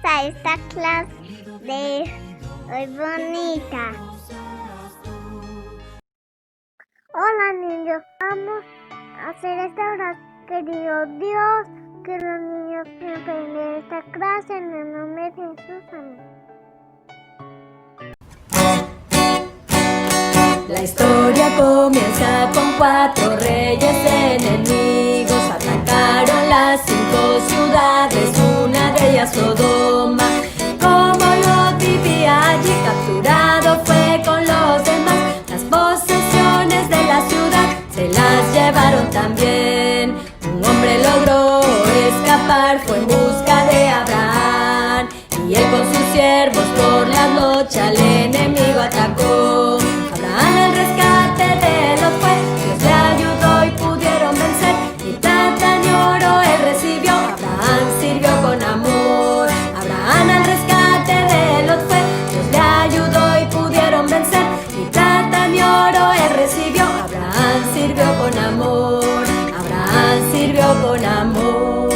a esta clase de hoy bonita. Hola niños, vamos a hacer esta oración. Querido Dios, que los niños siempre en esta clase en el nombre de Jesús. Amén. La historia comienza con 4 reyes enemigos. Atacaron las 5 ciudades, una de ellas Sodoma. Como Lot vivía allí, capturado fue con los demás. Las posesiones de la ciudad se las llevaron también. Un hombre logró escapar, fue en busca de Abraham. Y él con sus siervos por la noche al enemigo atacó. Abraham el rescate de Lot fue, Dios le ayudó y pudieron vencer. Y plata y oro él recibió, Abraham sirvió con amor. Abraham el rescate de Lot fue, Dios le ayudó y pudieron vencer. Y plata y oro él recibió, Abraham sirvió con amor. Abraham sirvió con amor.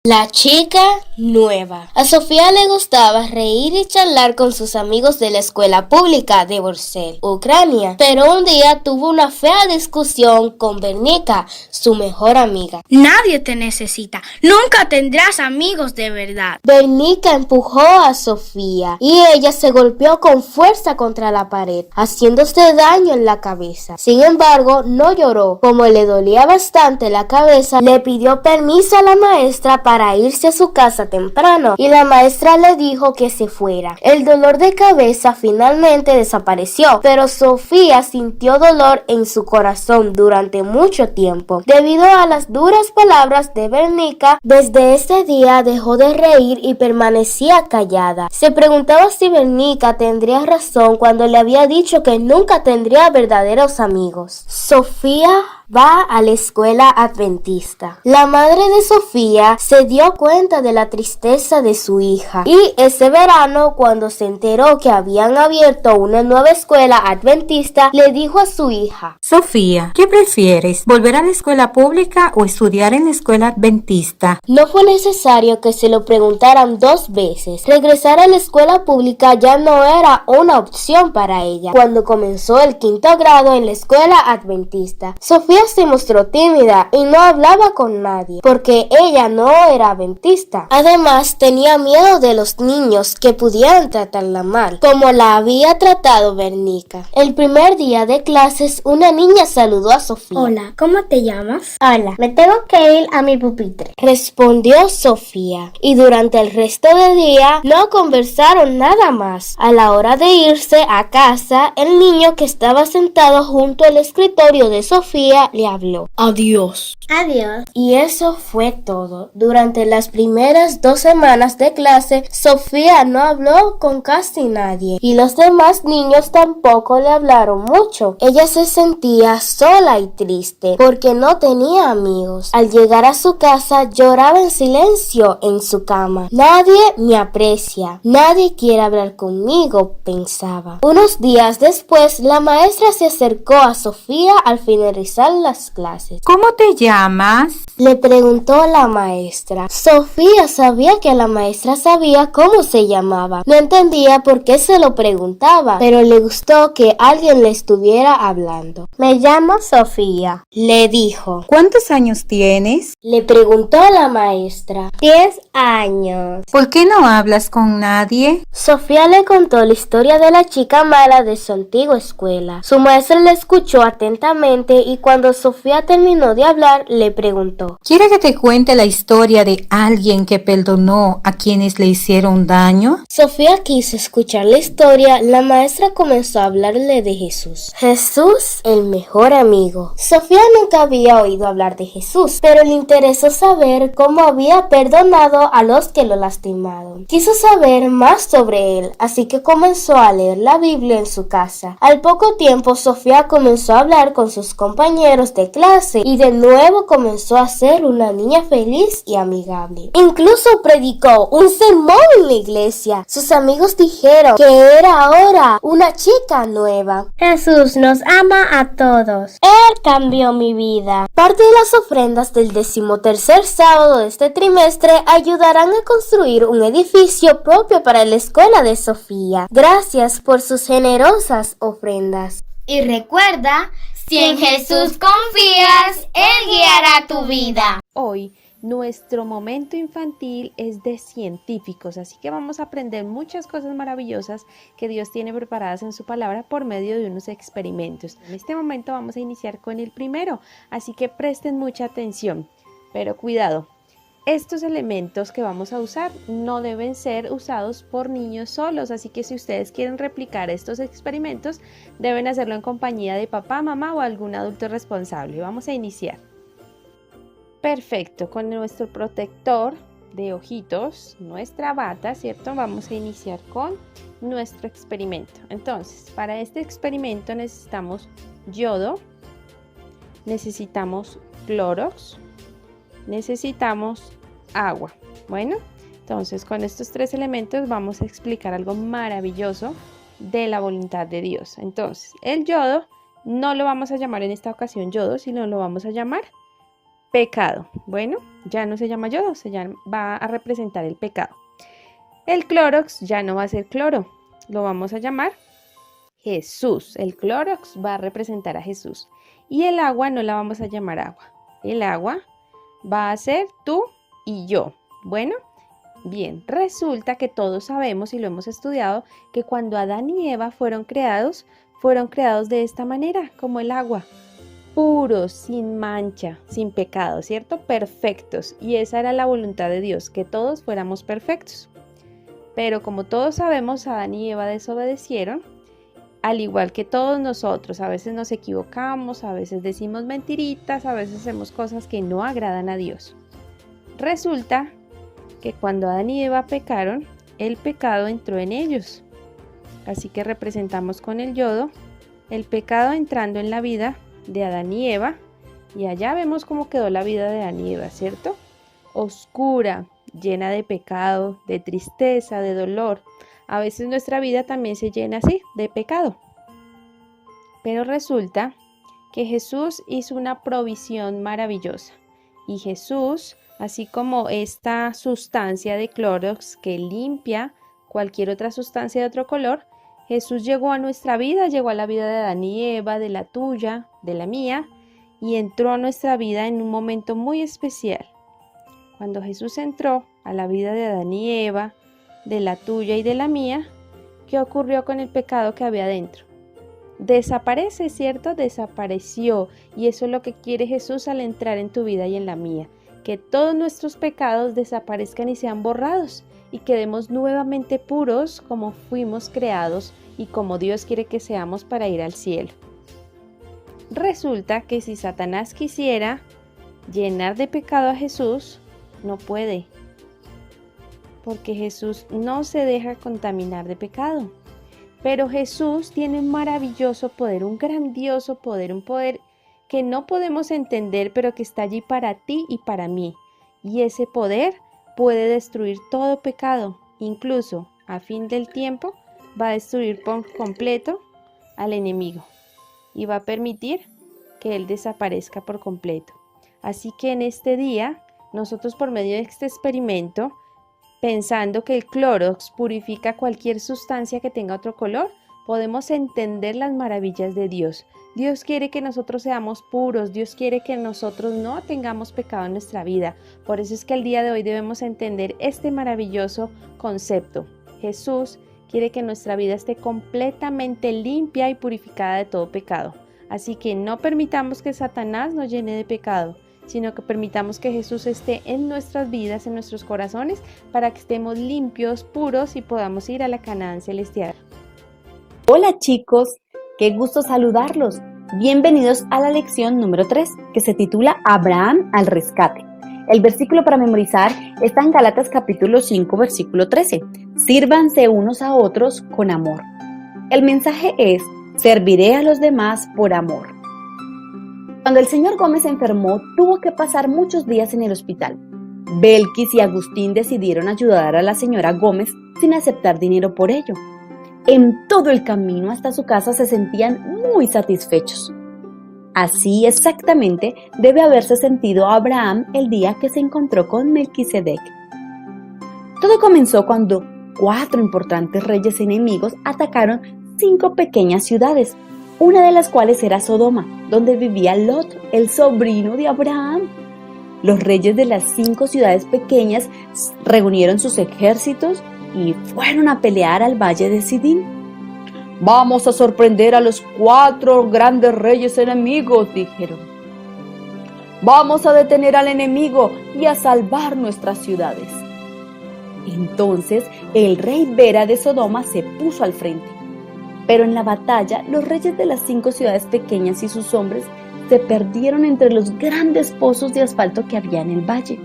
La chica nueva. A Sofía le gustaba reír y charlar con sus amigos de la escuela pública de Borsel, Ucrania, pero un día tuvo una fea discusión con Vernica, su mejor amiga. Nadie te necesita, nunca tendrás amigos de verdad. Vernica empujó a Sofía y ella se golpeó con fuerza contra la pared, haciéndose daño en la cabeza. Sin embargo, no lloró. Como le dolía bastante la cabeza, le pidió permiso a la maestra para irse a su casa temprano y la maestra le dijo que se fuera. El dolor de cabeza finalmente desapareció, pero Sofía sintió dolor en su corazón durante mucho tiempo. Debido a las duras palabras de Vernica, desde ese día dejó de reír y permanecía callada. Se preguntaba si Vernica tendría razón cuando le había dicho que nunca tendría verdaderos amigos. Sofía va a la escuela adventista. La madre de Sofía se dio cuenta de la tristeza de su hija y ese verano, cuando se enteró que habían abierto una nueva escuela adventista, le dijo a su hija: Sofía, ¿qué prefieres? ¿Volver a la escuela pública o estudiar en la escuela adventista? No fue necesario que se lo preguntaran 2 veces. Regresar a la escuela pública ya no era una opción para ella. Cuando comenzó el 5º grado en la escuela adventista, Sofía se mostró tímida y no hablaba con nadie porque ella no era adventista. Además, tenía miedo de los niños que pudieran tratarla mal, como la había tratado Vernica. El primer día de clases, una niña saludó a Sofía. Hola, ¿cómo te llamas? Hola, me tengo que ir a mi pupitre, respondió Sofía, y durante el resto del día no conversaron nada más. A la hora de irse a casa, el niño que estaba sentado junto al escritorio de Sofía le habló. Adiós. Adiós. Y eso fue todo. Durante las primeras 2 semanas de clase, Sofía no habló con casi nadie y los demás niños tampoco le hablaron mucho. Ella se sentía sola y triste porque no tenía amigos. Al llegar a su casa, lloraba en silencio en su cama. Nadie me aprecia, nadie quiere hablar conmigo, pensaba. Unos días después, la maestra se acercó a Sofía al finalizar las clases. ¿Cómo te llamas? Le preguntó la maestra. Sofía sabía que la maestra sabía cómo se llamaba. No entendía por qué se lo preguntaba, pero le gustó que alguien le estuviera hablando. Me llamo Sofía, le dijo. ¿Cuántos años tienes? Le preguntó la maestra. 10 años. ¿Por qué no hablas con nadie? Sofía le contó la historia de la chica mala de su antigua escuela. Su maestra le escuchó atentamente y cuando Sofía terminó de hablar, le preguntó: ¿Quiere que te cuente la historia de alguien que perdonó a quienes le hicieron daño? Sofía quiso escuchar la historia. La maestra comenzó a hablarle de Jesús. Jesús, el mejor amigo. Sofía nunca había oído hablar de Jesús, pero le interesó saber cómo había perdonado a los que lo lastimaron. Quiso saber más sobre él, así que comenzó a leer la Biblia en su casa. Al poco tiempo, Sofía comenzó a hablar con sus compañeros compañeros de clase y de nuevo comenzó a ser una niña feliz y amigable. Incluso predicó un sermón en la iglesia. Sus amigos dijeron que era ahora una chica nueva. Jesús nos ama a todos. Él cambió mi vida. Parte de las ofrendas del 13º sábado de este trimestre ayudarán a construir un edificio propio para la escuela de Sofía. Gracias por sus generosas ofrendas. Y recuerda, si en Jesús confías, Él guiará tu vida. Hoy nuestro momento infantil es de científicos, así que vamos a aprender muchas cosas maravillosas que Dios tiene preparadas en su palabra por medio de unos experimentos. En este momento vamos a iniciar con el primero, así que presten mucha atención, pero cuidado. Estos elementos que vamos a usar no deben ser usados por niños solos, así que si ustedes quieren replicar estos experimentos, deben hacerlo en compañía de papá, mamá o algún adulto responsable. Vamos a iniciar. Perfecto, con nuestro protector de ojitos, nuestra bata, ¿cierto? Vamos a iniciar con nuestro experimento. Entonces, para este experimento necesitamos yodo, necesitamos Clorox, necesitamos agua. Bueno, entonces con estos tres elementos vamos a explicar algo maravilloso de la voluntad de Dios. Entonces, el yodo no lo vamos a llamar en esta ocasión yodo, sino lo vamos a llamar pecado. Bueno, ya no se llama yodo, va a representar el pecado. El Clorox ya no va a ser cloro, lo vamos a llamar Jesús. El Clorox va a representar a Jesús. Y el agua no la vamos a llamar agua. El agua va a ser tú y yo. Bueno, bien, resulta que todos sabemos y lo hemos estudiado que cuando Adán y Eva fueron creados de esta manera, como el agua, puros, sin mancha, sin pecado, ¿cierto? Perfectos. Y esa era la voluntad de Dios, que todos fuéramos perfectos. Pero como todos sabemos, Adán y Eva desobedecieron, al igual que todos nosotros. A veces nos equivocamos, a veces decimos mentiritas, a veces hacemos cosas que no agradan a Dios. Resulta que cuando Adán y Eva pecaron, el pecado entró en ellos. Así que representamos con el yodo el pecado entrando en la vida de Adán y Eva. Y allá vemos cómo quedó la vida de Adán y Eva, ¿cierto? Oscura, llena de pecado, de tristeza, de dolor. A veces nuestra vida también se llena así, de pecado. Pero resulta que Jesús hizo una provisión maravillosa. Y Jesús, así como esta sustancia de Clorox que limpia cualquier otra sustancia de otro color, Jesús llegó a nuestra vida, llegó a la vida de Adán y Eva, de la tuya, de la mía, y entró a nuestra vida en un momento muy especial. Cuando Jesús entró a la vida de Adán y Eva, de la tuya y de la mía, ¿qué ocurrió con el pecado que había dentro? Desaparece, ¿cierto? Desapareció. Y eso es lo que quiere Jesús al entrar en tu vida y en la mía. Que todos nuestros pecados desaparezcan y sean borrados. Y quedemos nuevamente puros como fuimos creados y como Dios quiere que seamos para ir al cielo. Resulta que si Satanás quisiera llenar de pecado a Jesús, no puede. Porque Jesús no se deja contaminar de pecado. Pero Jesús tiene un maravilloso poder, un grandioso poder, un poder que no podemos entender, pero que está allí para ti y para mí. Y ese poder puede destruir todo pecado, incluso a fin del tiempo va a destruir por completo al enemigo y va a permitir que él desaparezca por completo. Así que en este día, nosotros por medio de este experimento, pensando que el Clorox purifica cualquier sustancia que tenga otro color, podemos entender las maravillas de Dios. Dios quiere que nosotros seamos puros, Dios quiere que nosotros no tengamos pecado en nuestra vida. Por eso es que el día de hoy debemos entender este maravilloso concepto. Jesús quiere que nuestra vida esté completamente limpia y purificada de todo pecado. Así que no permitamos que Satanás nos llene de pecado, sino que permitamos que Jesús esté en nuestras vidas, en nuestros corazones, para que estemos limpios, puros y podamos ir a la Canaán celestial. Hola chicos, qué gusto saludarlos. Bienvenidos a la lección número 3, que se titula Abraham al rescate. El versículo para memorizar está en Gálatas capítulo 5, versículo 13. Sírvanse unos a otros con amor. El mensaje es: serviré a los demás por amor. Cuando el señor Gómez se enfermó, tuvo que pasar muchos días en el hospital. Belkis y Agustín decidieron ayudar a la señora Gómez sin aceptar dinero por ello. En todo el camino hasta su casa se sentían muy satisfechos. Así exactamente debe haberse sentido Abraham el día que se encontró con Melquisedec. Todo comenzó cuando 4 importantes reyes enemigos atacaron 5 pequeñas ciudades, una de las cuales era Sodoma, donde vivía Lot, el sobrino de Abraham. Los reyes de las 5 ciudades pequeñas reunieron sus ejércitos y fueron a pelear al valle de Sidín. «Vamos a sorprender a los 4 grandes reyes enemigos», dijeron. «Vamos a detener al enemigo y a salvar nuestras ciudades». Entonces el rey Bera de Sodoma se puso al frente. Pero en la batalla, los reyes de las 5 ciudades pequeñas y sus hombres se perdieron entre los grandes pozos de asfalto que había en el valle.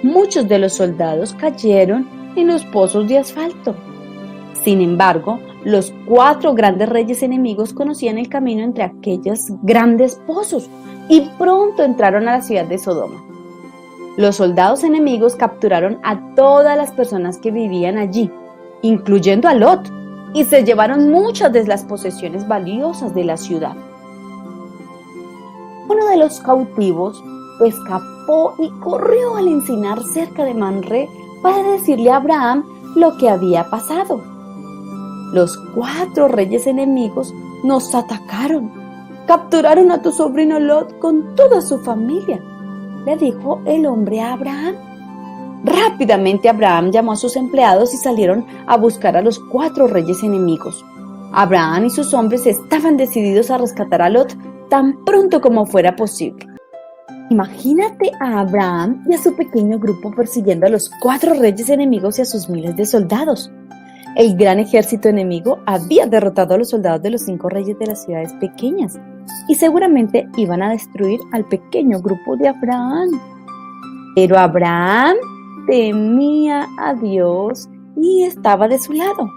Muchos de los soldados cayeron en los pozos de asfalto. Sin embargo, los 4 grandes reyes enemigos conocían el camino entre aquellos grandes pozos y pronto entraron a la ciudad de Sodoma. Los soldados enemigos capturaron a todas las personas que vivían allí, incluyendo a Lot, y se llevaron muchas de las posesiones valiosas de la ciudad. Uno de los cautivos escapó y corrió al encinar cerca de Manré para decirle a Abraham lo que había pasado. Los 4 reyes enemigos nos atacaron. Capturaron a tu sobrino Lot con toda su familia, le dijo el hombre a Abraham. Rápidamente Abraham llamó a sus empleados y salieron a buscar a los 4 reyes enemigos. Abraham y sus hombres estaban decididos a rescatar a Lot tan pronto como fuera posible. Imagínate a Abraham y a su pequeño grupo persiguiendo a los 4 reyes enemigos y a sus miles de soldados. El gran ejército enemigo había derrotado a los soldados de los 5 reyes de las ciudades pequeñas y seguramente iban a destruir al pequeño grupo de Abraham. Pero Abraham temía a Dios y estaba de su lado.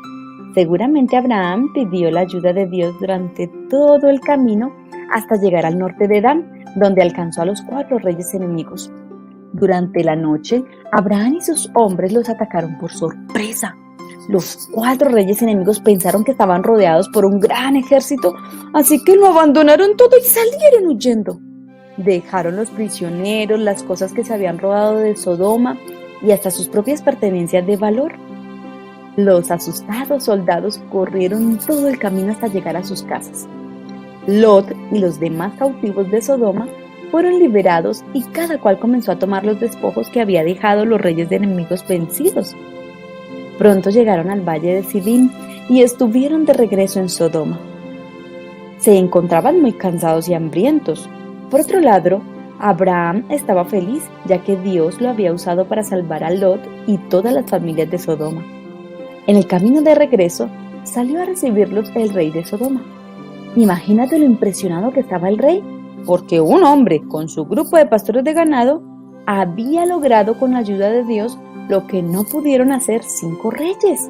Seguramente Abraham pidió la ayuda de Dios durante todo el camino hasta llegar al norte de Dan, donde alcanzó a los 4 reyes enemigos. Durante la noche, Abraham y sus hombres los atacaron por sorpresa. Los 4 reyes enemigos pensaron que estaban rodeados por un gran ejército, así que lo abandonaron todo y salieron huyendo. Dejaron los prisioneros, las cosas que se habían robado de Sodoma y hasta sus propias pertenencias de valor. Los asustados soldados corrieron todo el camino hasta llegar a sus casas. Lot y los demás cautivos de Sodoma fueron liberados y cada cual comenzó a tomar los despojos que había dejado los reyes enemigos vencidos. Pronto llegaron al valle de Sidín y estuvieron de regreso en Sodoma. Se encontraban muy cansados y hambrientos. Por otro lado, Abraham estaba feliz, ya que Dios lo había usado para salvar a Lot y todas las familias de Sodoma. En el camino de regreso, salió a recibirlos el rey de Sodoma. Imagínate lo impresionado que estaba el rey, porque un hombre con su grupo de pastores de ganado había logrado con la ayuda de Dios lo que no pudieron hacer 5 reyes.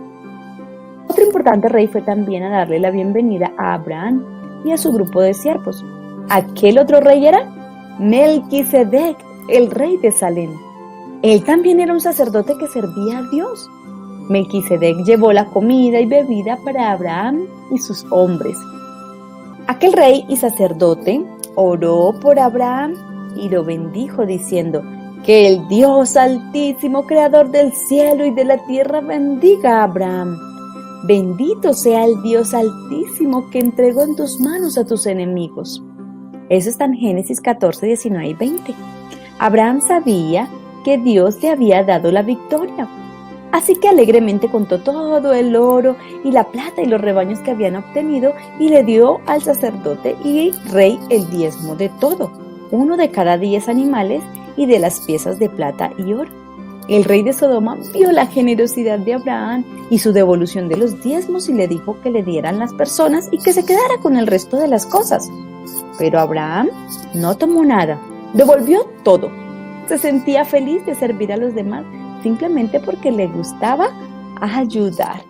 Otro importante rey fue también a darle la bienvenida a Abraham y a su grupo de siervos. ¿Aquel otro rey era? Melquisedec, el rey de Salem. Él también era un sacerdote que servía a Dios. Melquisedec llevó la comida y bebida para Abraham y sus hombres. Aquel rey y sacerdote oró por Abraham y lo bendijo diciendo: que el Dios Altísimo, Creador del cielo y de la tierra, bendiga a Abraham. Bendito sea el Dios Altísimo que entregó en tus manos a tus enemigos. Eso está en Génesis 14, 19 y 20. Abraham sabía que Dios le había dado la victoria. Así que alegremente contó todo el oro y la plata y los rebaños que habían obtenido y le dio al sacerdote y rey el diezmo de todo, 1 de cada 10 animales y de las piezas de plata y oro. El rey de Sodoma vio la generosidad de Abraham y su devolución de los diezmos y le dijo que le dieran las personas y que se quedara con el resto de las cosas. Pero Abraham no tomó nada, devolvió todo. Se sentía feliz de servir a los demás simplemente porque le gustaba ayudar.